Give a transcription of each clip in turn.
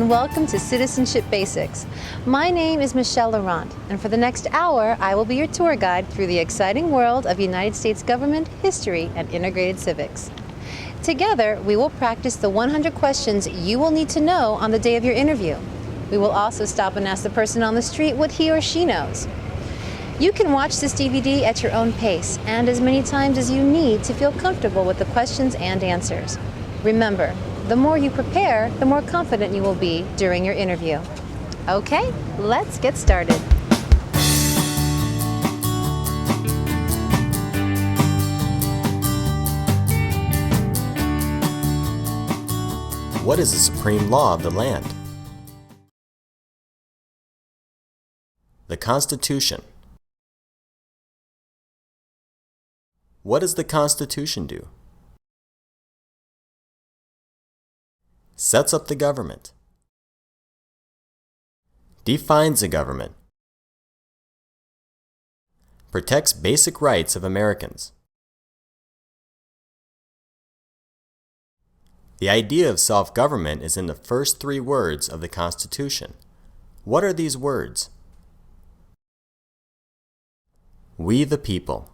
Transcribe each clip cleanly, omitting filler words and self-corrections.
and welcome to Citizenship Basics. My name is Michelle Laurent, and for the next hour, I will be your tour guide through the exciting world of United States government, history, and integrated civics. Together, we will practice the 100 questions you will need to know on the day of your interview. We will also stop and ask the person on the street what he or she knows. You can watch this DVD at your own pace and as many times as you need to feel comfortable with the questions and answers. Remember, the more you prepare, the more confident you will be during your interview. Okay, let's get started. What is the supreme law of the land? The Constitution. What does the Constitution do? Sets up the government. Defines the government. Protects basic rights of Americans. The idea of self-government is in the first 3 words of the Constitution. What are these words? We the people.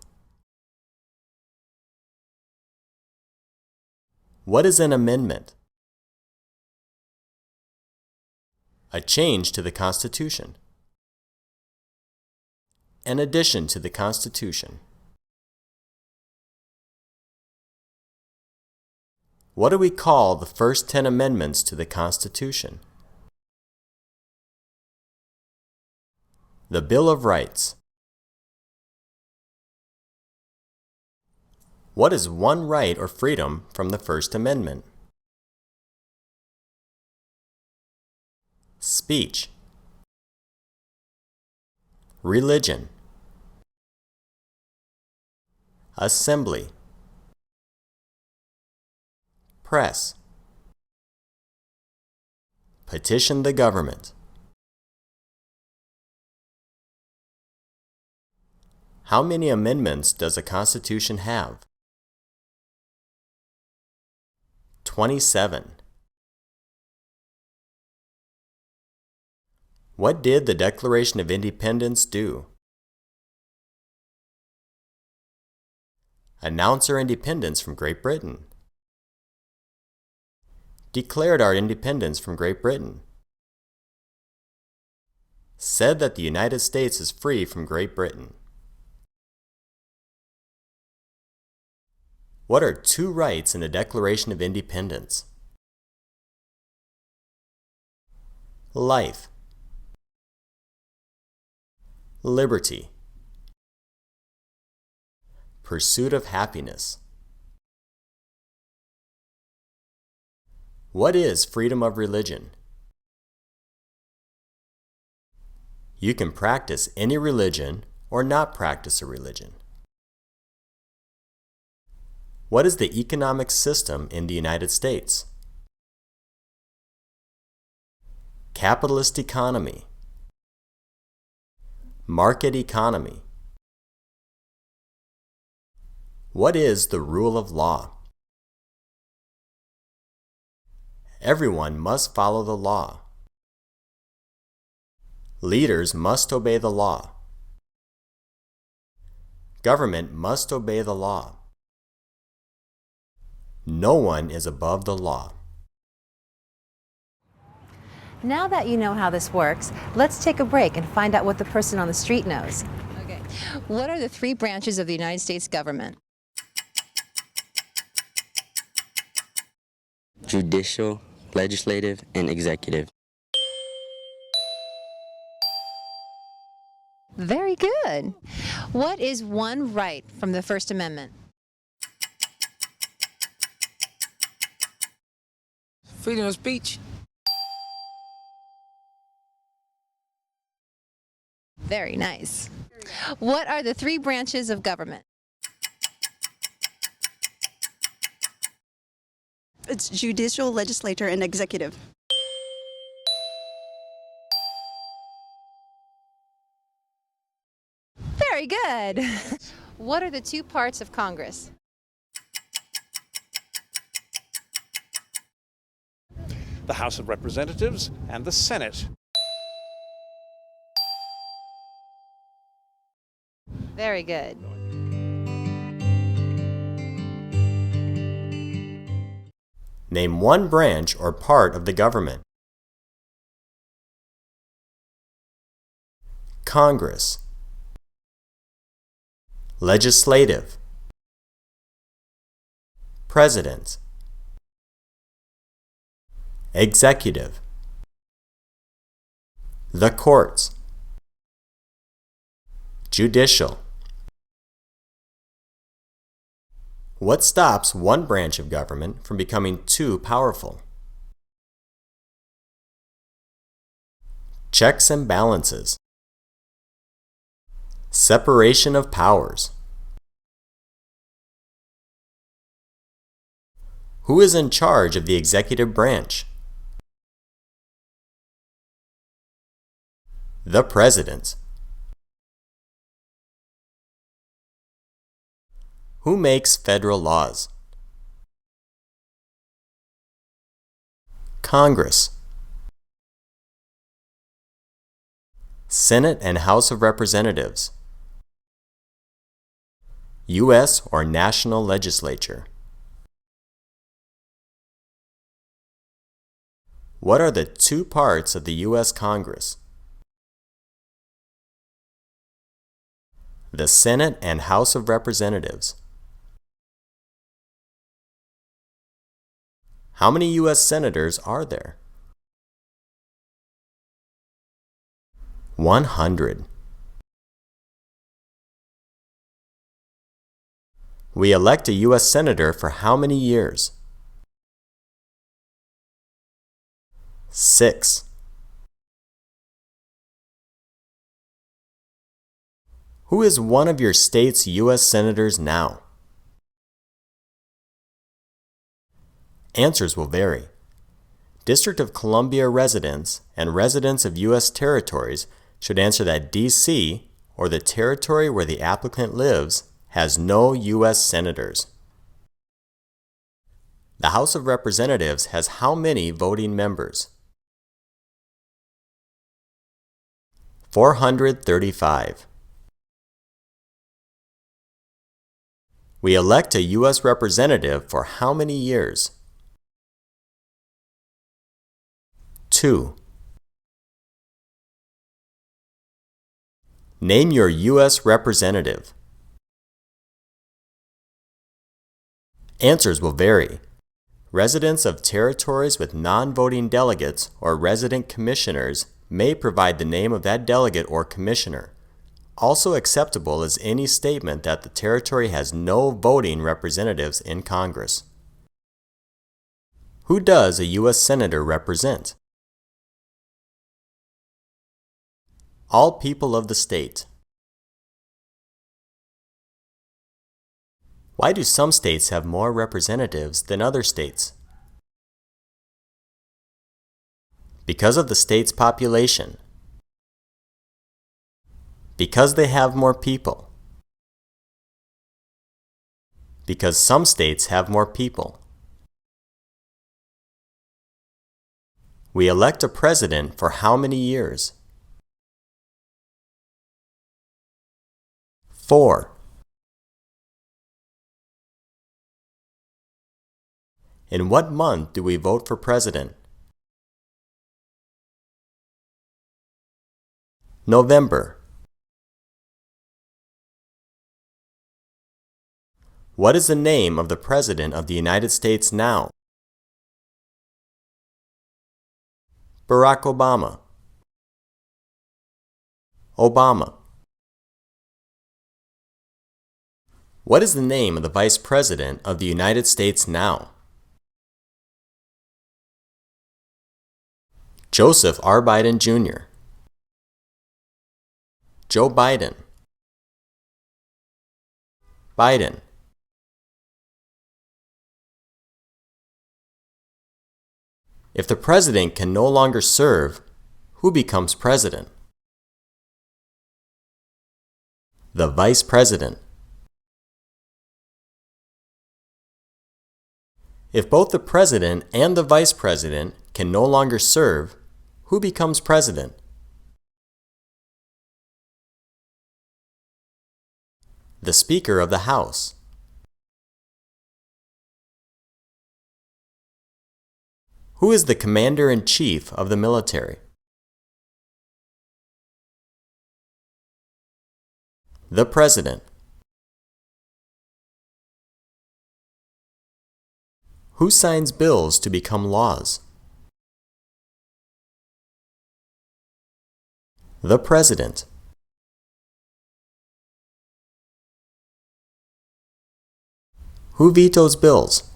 What is an amendment? A change to the Constitution. An addition to the Constitution. What do we call the first 10 amendments to the Constitution? The Bill of Rights. What is one right or freedom from the First Amendment? Speech. Religion. Assembly. Press. Petition the government. How many amendments does a Constitution have? 27. What did the Declaration of Independence do? Announce our independence from Great Britain. Declared our independence from Great Britain. Said that the United States is free from Great Britain. What are 2 rights in the Declaration of Independence? Life. Liberty. Pursuit of happiness. What is freedom of religion? You can practice any religion or not practice a religion. What is the economic system in the United States? Capitalist economy. Market economy. What is the rule of law? Everyone must follow the law. Leaders must obey the law. Government must obey the law. No one is above the law. Now that you know how this works, let's take a break and find out what the person on the street knows. Okay. What are the 3 branches of the United States government? Judicial, legislative, and executive. Very good. What is one right from the First Amendment? Freedom of speech. Very nice. What are the 3 branches of government? It's judicial, legislature, and executive. Very good. What are the 2 parts of Congress? the House of Representatives, and the Senate. Very good. Name one branch or part of the government. Congress. Legislative. President. Executive. The courts. Judicial. What stops one branch of government from becoming too powerful? Checks and balances. Separation of powers. Who is in charge of the executive branch? The President. Who makes federal laws? Congress. Senate and House of Representatives. U.S. or national legislature. What are the two parts of the U.S. Congress? The Senate and House of Representatives. How many U.S. senators are there? 100. We elect a U.S. senator for how many years? 6. Who is one of your state's U.S. senators now? Answers will vary. District of Columbia residents and residents of U.S. territories should answer that D.C., or the territory where the applicant lives, has no U.S. senators. The House of Representatives has how many voting members? 435. We elect a U.S. representative for how many years? 2. Name your U.S. representative. Answers will vary. Residents of territories with non-voting delegates or resident commissioners may provide the name of that delegate or commissioner. Also acceptable is any statement that the territory has no voting representatives in Congress. Who does a U.S. Senator represent? All people of the state. Why do some states have more representatives than other states? Because of the state's population. Because they have more people. Because some states have more people. We elect a president for how many years? 4. In what month do we vote for president? November. What is the name of the President of the United States now? Barack Obama. Obama. What is the name of the Vice President of the United States now? Joseph R. Biden, Jr. Joe Biden. Biden. If the president can no longer serve, who becomes president? The vice president. If both the president and the vice president can no longer serve, who becomes president? The Speaker of the House. Who is the Commander-in-Chief of the military? The President. Who signs bills to become laws? The President. Who vetoes bills?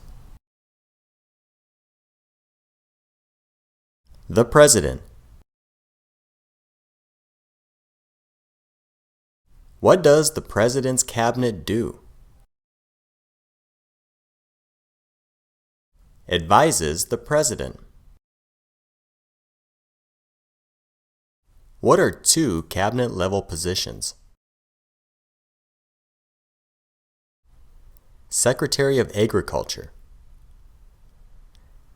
The President. What does the President's cabinet do? Advises the President. What are two cabinet-level positions? Secretary of Agriculture,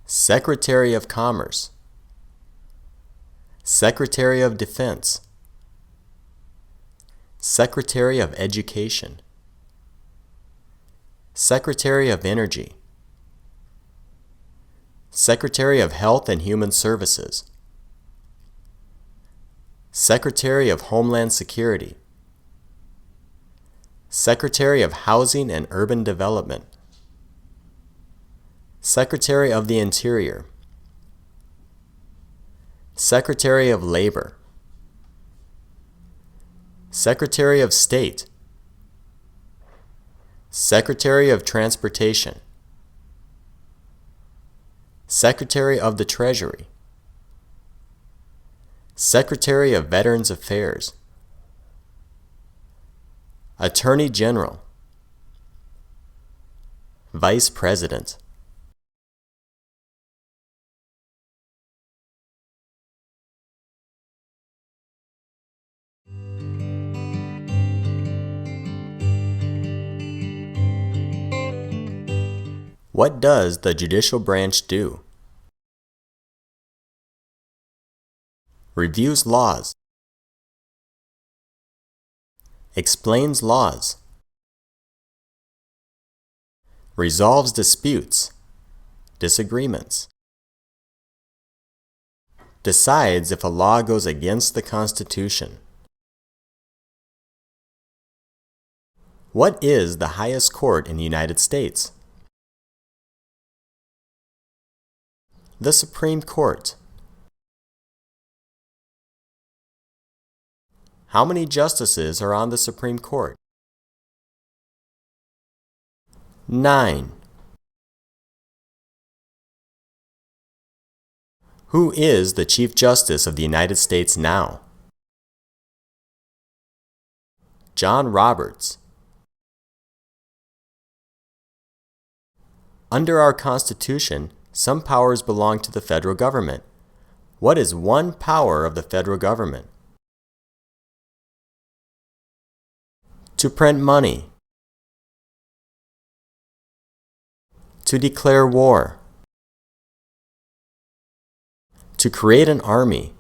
Secretary of Commerce, Secretary of Defense, Secretary of Education, Secretary of Energy, Secretary of Health and Human Services, Secretary of Homeland Security, Secretary of Housing and Urban Development, Secretary of the Interior, Secretary of Labor, Secretary of State, Secretary of Transportation, Secretary of the Treasury, Secretary of Veterans Affairs, Attorney General, Vice President. What does the judicial branch do? Reviews laws, explains laws, resolves disputes, disagreements, decides if a law goes against the Constitution. What is the highest court in the United States? The Supreme Court. How many justices are on the Supreme Court? 9. Who is the Chief Justice of the United States now? John Roberts. Under our Constitution, some powers belong to the federal government. What is one power of the federal government? To print money. To declare war. To create an army.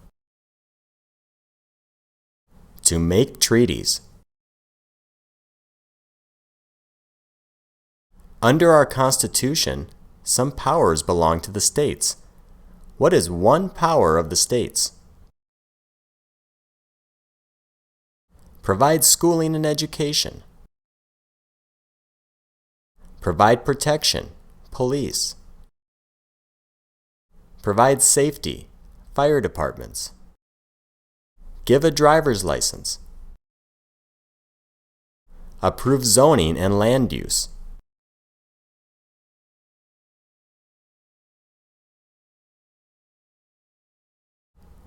To make treaties. Under our Constitution, some powers belong to the states. What is one power of the states? Provide schooling and education. Provide protection, police. Provide safety, fire departments. Give a driver's license. Approve zoning and land use.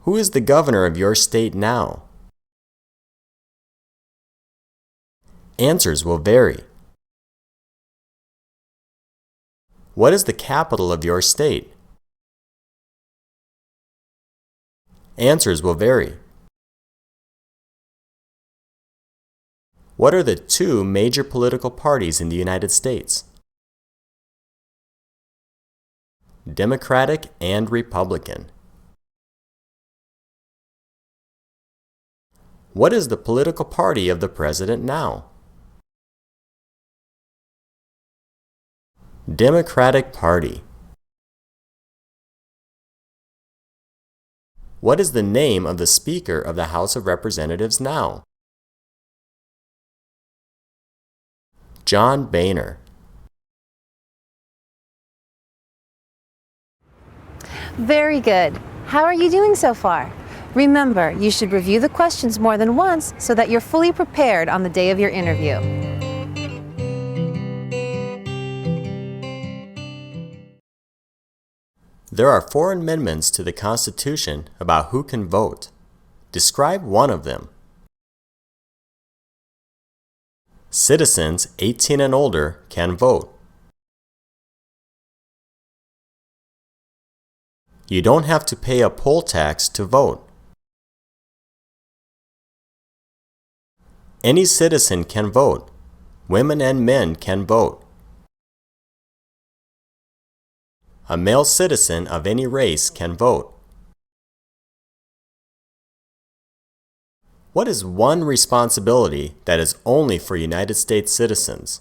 Who is the governor of your state now? Answers will vary. What is the capital of your state? Answers will vary. What are the two major political parties in the United States? Democratic and Republican. What is the political party of the president now? Democratic Party. What is the name of the Speaker of the House of Representatives now? John Boehner. Very good. How are you doing so far? Remember, you should review the questions more than once so that you're fully prepared on the day of your interview. There are 4 amendments to the Constitution about who can vote. Describe one of them. Citizens 18 and older can vote. You don't have to pay a poll tax to vote. Any citizen can vote. Women and men can vote. A male citizen of any race can vote. What is one responsibility that is only for United States citizens?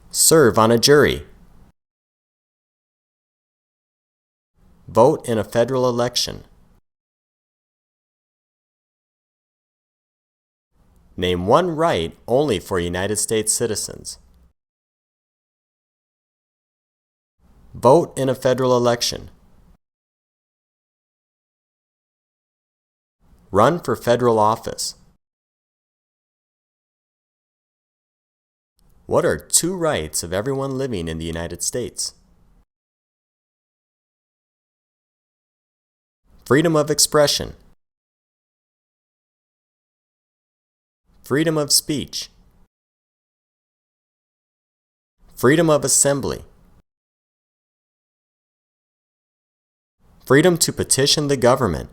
Serve on a jury. Vote in a federal election. Name one right only for United States citizens. Vote in a federal election. Run for federal office. What are 2 rights of everyone living in the United States? Freedom of expression. Freedom of speech. Freedom of assembly. Freedom to petition the government.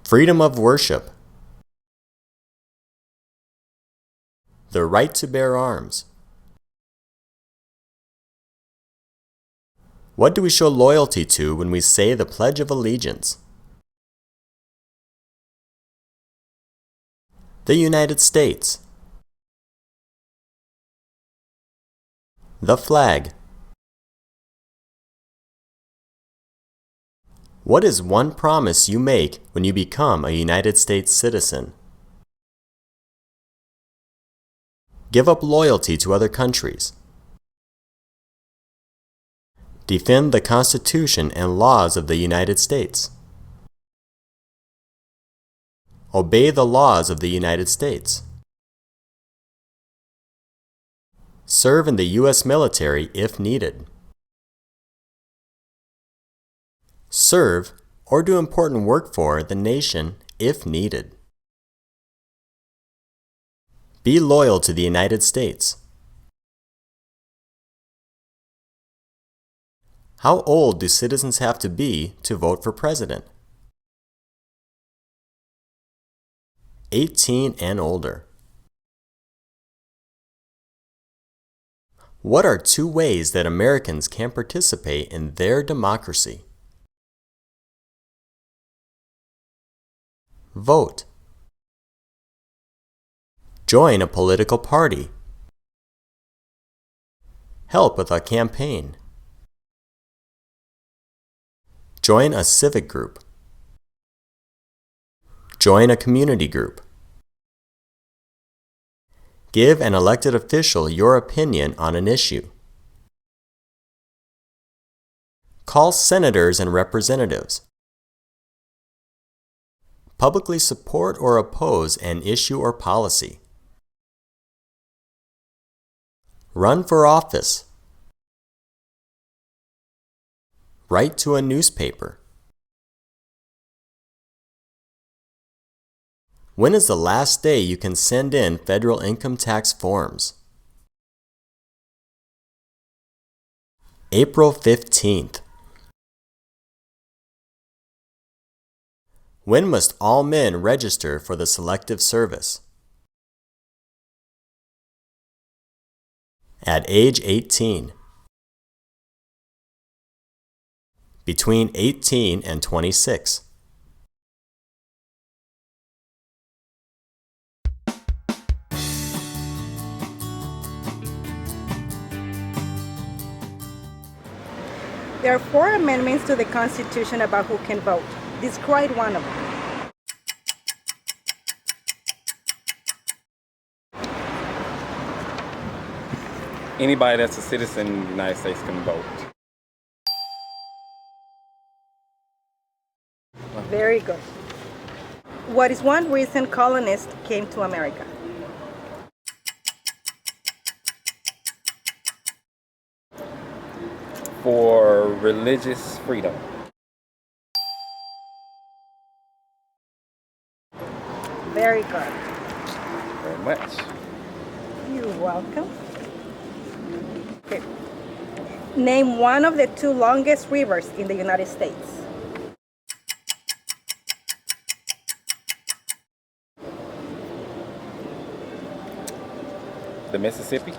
Freedom of worship. The right to bear arms. What do we show loyalty to when we say the Pledge of Allegiance? The United States. The flag. What is one promise you make when you become a United States citizen? Give up loyalty to other countries. Defend the Constitution and laws of the United States. Obey the laws of the United States. Serve in the U.S. military if needed. Serve or do important work for the nation if needed. Be loyal to the United States. How old do citizens have to be to vote for president? 18 and older. What are 2 ways that Americans can participate in their democracy? Vote. Join a political party. Help with a campaign. Join a civic group. Join a community group. Give an elected official your opinion on an issue. Call senators and representatives. Publicly support or oppose an issue or policy. Run for office. Write to a newspaper. When is the last day you can send in federal income tax forms? April 15th. When must all men register for the Selective Service? At age 18. Between 18 and 26. There are 4 amendments to the Constitution about who can vote. Describe one of them. Anybody that's a citizen of the United States can vote. Very good. What is one reason colonists came to America? For religious freedom. Very good. Very much. You're welcome. Okay. Name one of the 2 longest rivers in the United States. The Mississippi.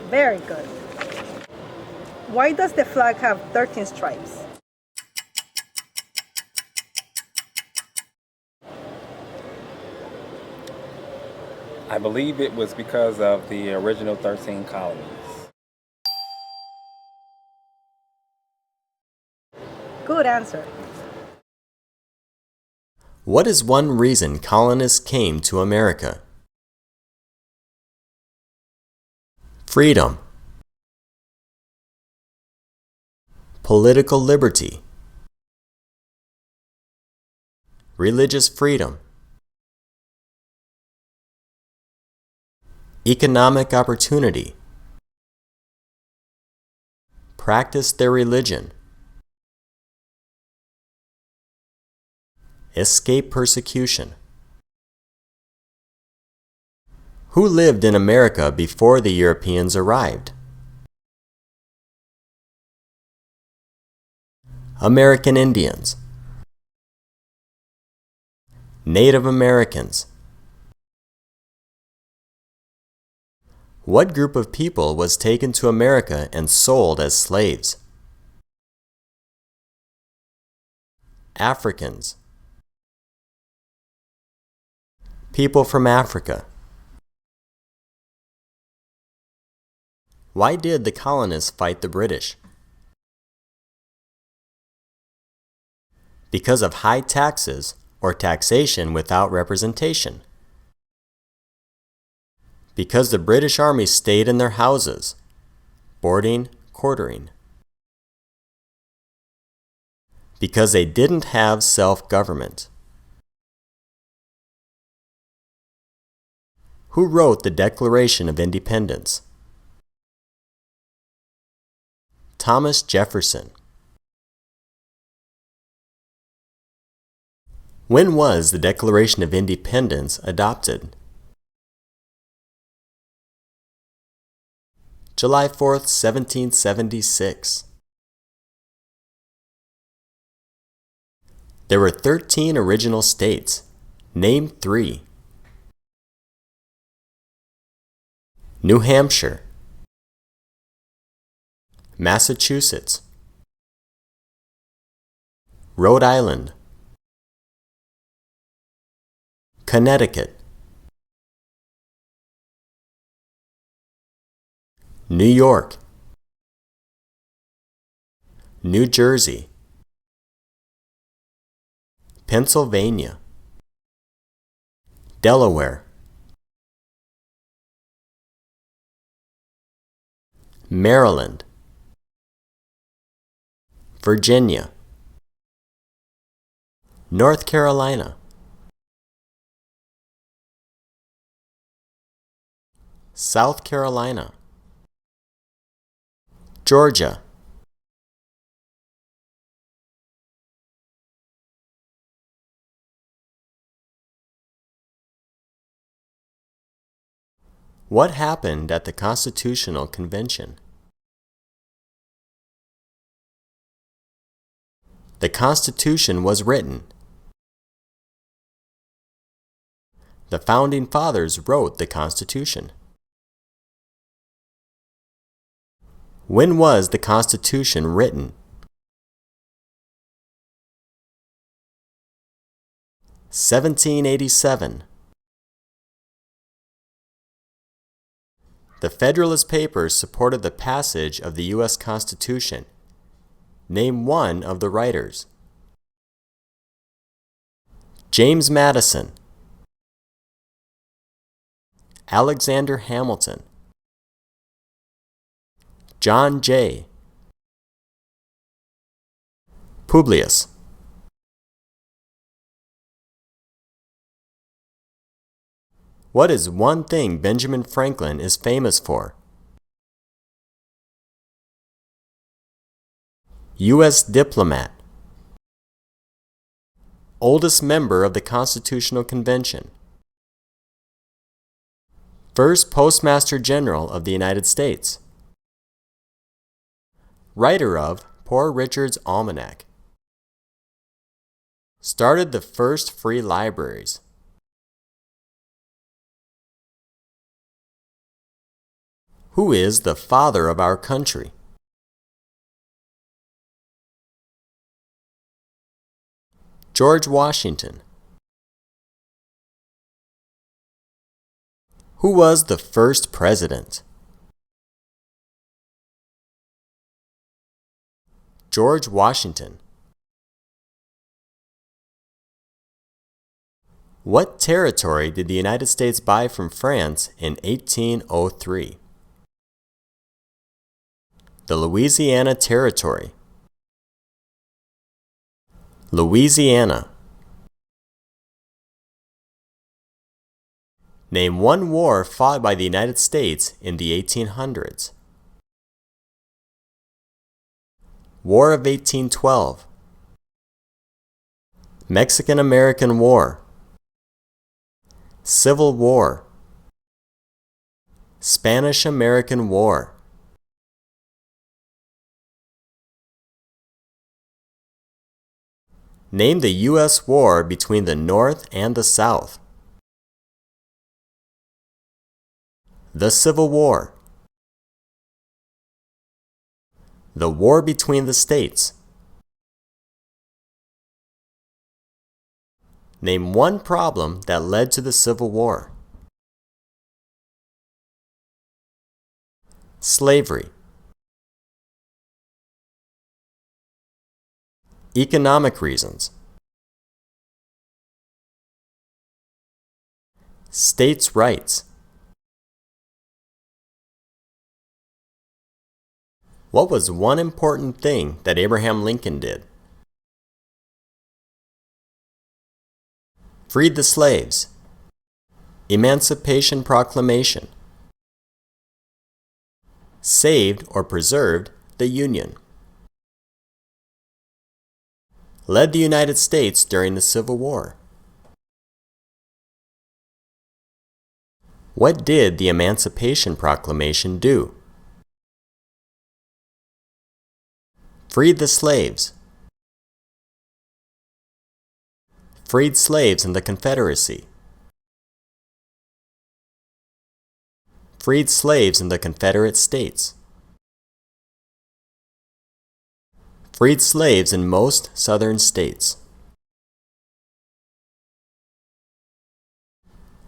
Very good. Why does the flag have 13 stripes? I believe it was because of the original 13 colonies. Good answer. What is one reason colonists came to America? Freedom. Political liberty. Religious freedom. Economic opportunity. Practice their religion. Escape persecution. Who lived in America before the Europeans arrived? American Indians. Native Americans. What group of people was taken to America and sold as slaves? Africans. People from Africa. Why did the colonists fight the British? Because of high taxes or taxation without representation. Because the British Army stayed in their houses, boarding, quartering. Because they didn't have self-government. Who wrote the Declaration of Independence? Thomas Jefferson. When was the Declaration of Independence adopted? July 4th, 1776. There were 13 original states. Name 3. New Hampshire. Massachusetts. Rhode Island. Connecticut. New York. New Jersey. Pennsylvania. Delaware. Maryland. Virginia. North Carolina. South Carolina. Georgia. What happened at the Constitutional Convention? The Constitution was written. The Founding Fathers wrote the Constitution. When was the Constitution written? 1787. The Federalist Papers supported the passage of the U.S. Constitution. Name one of the writers. James Madison, Alexander Hamilton, John Jay, Publius. What is one thing Benjamin Franklin is famous for? U.S. diplomat. Oldest member of the Constitutional Convention. First Postmaster General of the United States. Writer of Poor Richard's Almanac. Started the first free libraries. Who is the father of our country? George Washington. Who was the first president? George Washington. What territory did the United States buy from France in 1803? The Louisiana Territory. Louisiana. Name one war fought by the United States in the 1800s. War of 1812. Mexican-American War. Civil War. Spanish-American War. Name the U.S. war between the North and the South. The Civil War. The war between the states. Name one problem that led to the Civil War. Slavery. Economic reasons. States' rights. What was one important thing that Abraham Lincoln did? Freed the slaves. Emancipation Proclamation. Saved or preserved the Union. Led the United States during the Civil War. What did the Emancipation Proclamation do? Freed the slaves. Freed slaves in the Confederacy. Freed slaves in the Confederate States. Freed slaves in most southern states.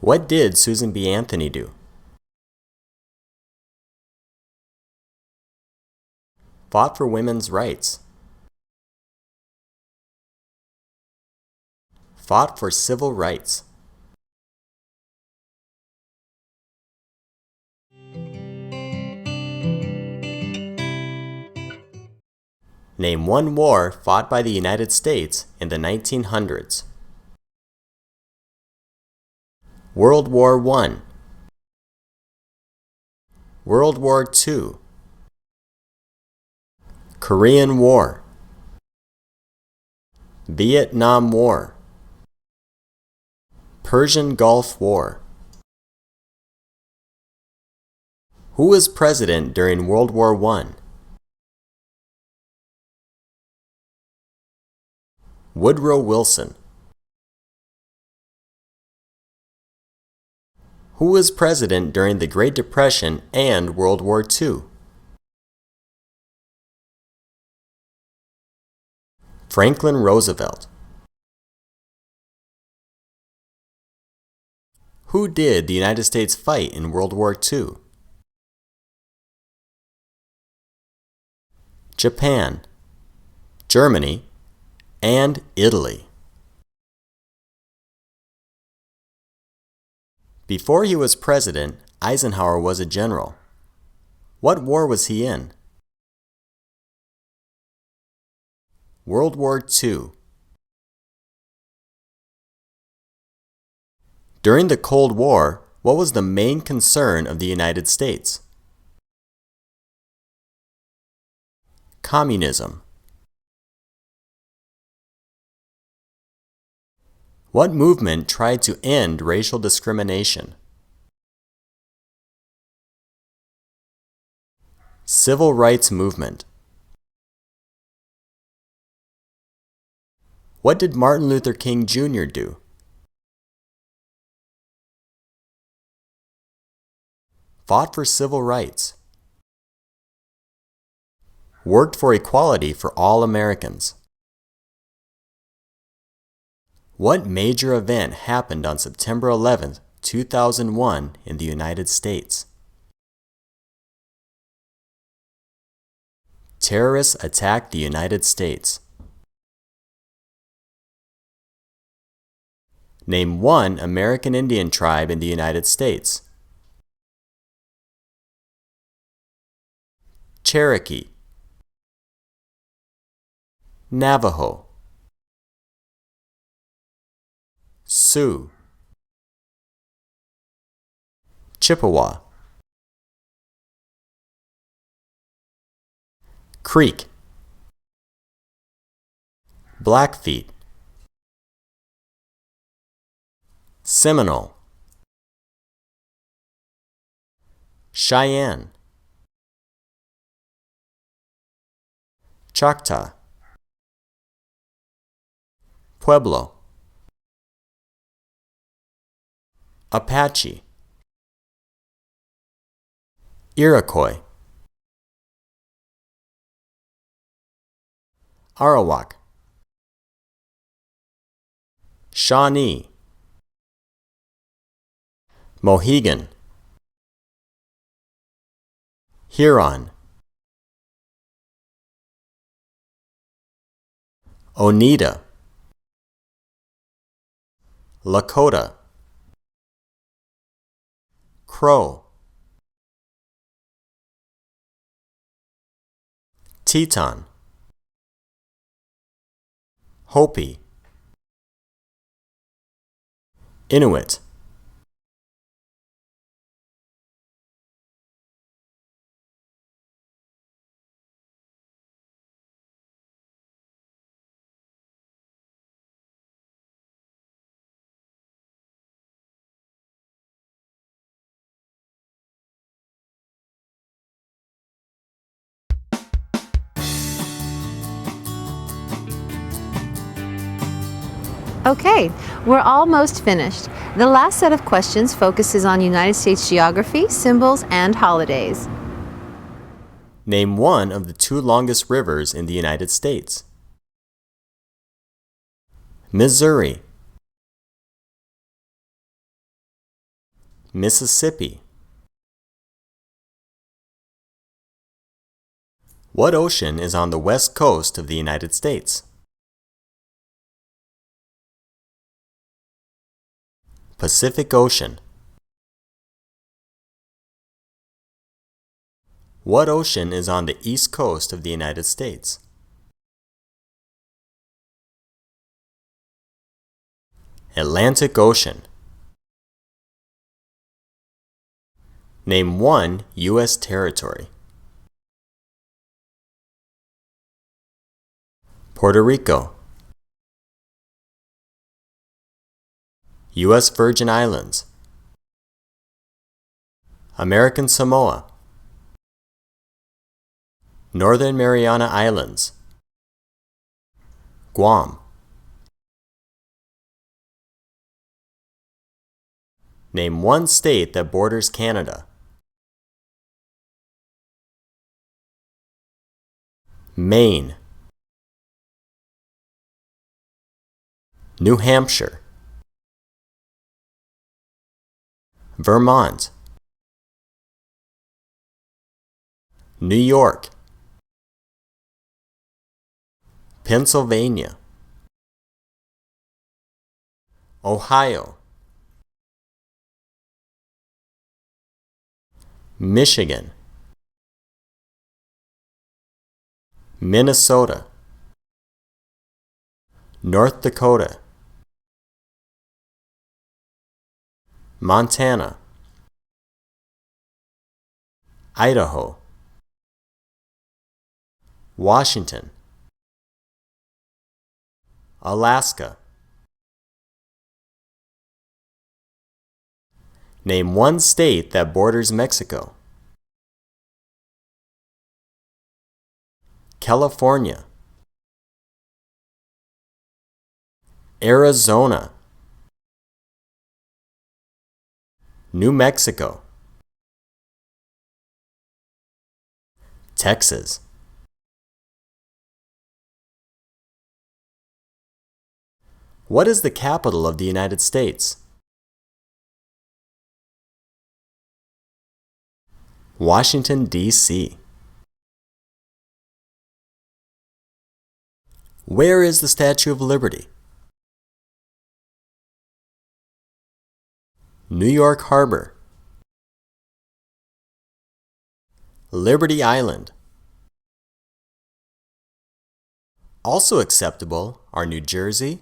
What did Susan B. Anthony do? Fought for women's rights. Fought for civil rights. Name one war fought by the United States in the 1900s. World War I. World War II. Korean War. Vietnam War. Persian Gulf War. Who was president during World War I? Woodrow Wilson. Who was president during the Great Depression and World War II? Franklin Roosevelt. Who did the United States fight in World War II? Japan, Germany, and Italy. Before he was president, Eisenhower was a general. What war was he in? World War II. During the Cold War, what was the main concern of the United States? Communism. What movement tried to end racial discrimination? Civil Rights Movement. What did Martin Luther King Jr. do? Fought for civil rights. Worked for equality for all Americans. What major event happened on September 11, 2001 in the United States? Terrorists attacked the United States. Name one American Indian tribe in the United States. Cherokee, Navajo, Sioux, Chippewa, Creek, Blackfeet, Seminole, Cheyenne, Choctaw, Pueblo, Apache, Iroquois, Arawak, Shawnee, Mohegan, Huron, Oneida, Lakota, Crow, Teton, Hopi, Inuit. Okay, we're almost finished. The last set of questions focuses on United States geography, symbols, and holidays. Name one of the two longest rivers in the United States. Missouri, Mississippi. What ocean is on the west coast of the United States? Pacific Ocean. What ocean is on the east coast of the United States? Atlantic Ocean. Name one U.S. territory. Puerto Rico, U.S. Virgin Islands, American Samoa, Northern Mariana Islands, Guam, Name one state that borders Canada. Maine, New Hampshire, Vermont, New York, Pennsylvania, Ohio, Michigan, Minnesota, North Dakota, Montana, Idaho, Washington, Alaska. Name one state that borders Mexico. California, Arizona, New Mexico, Texas. What is the capital of the United States? Washington, D.C. Where is the Statue of Liberty? New York Harbor, Liberty Island. Also acceptable are New Jersey,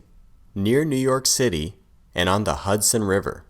near New York City, and on the Hudson River.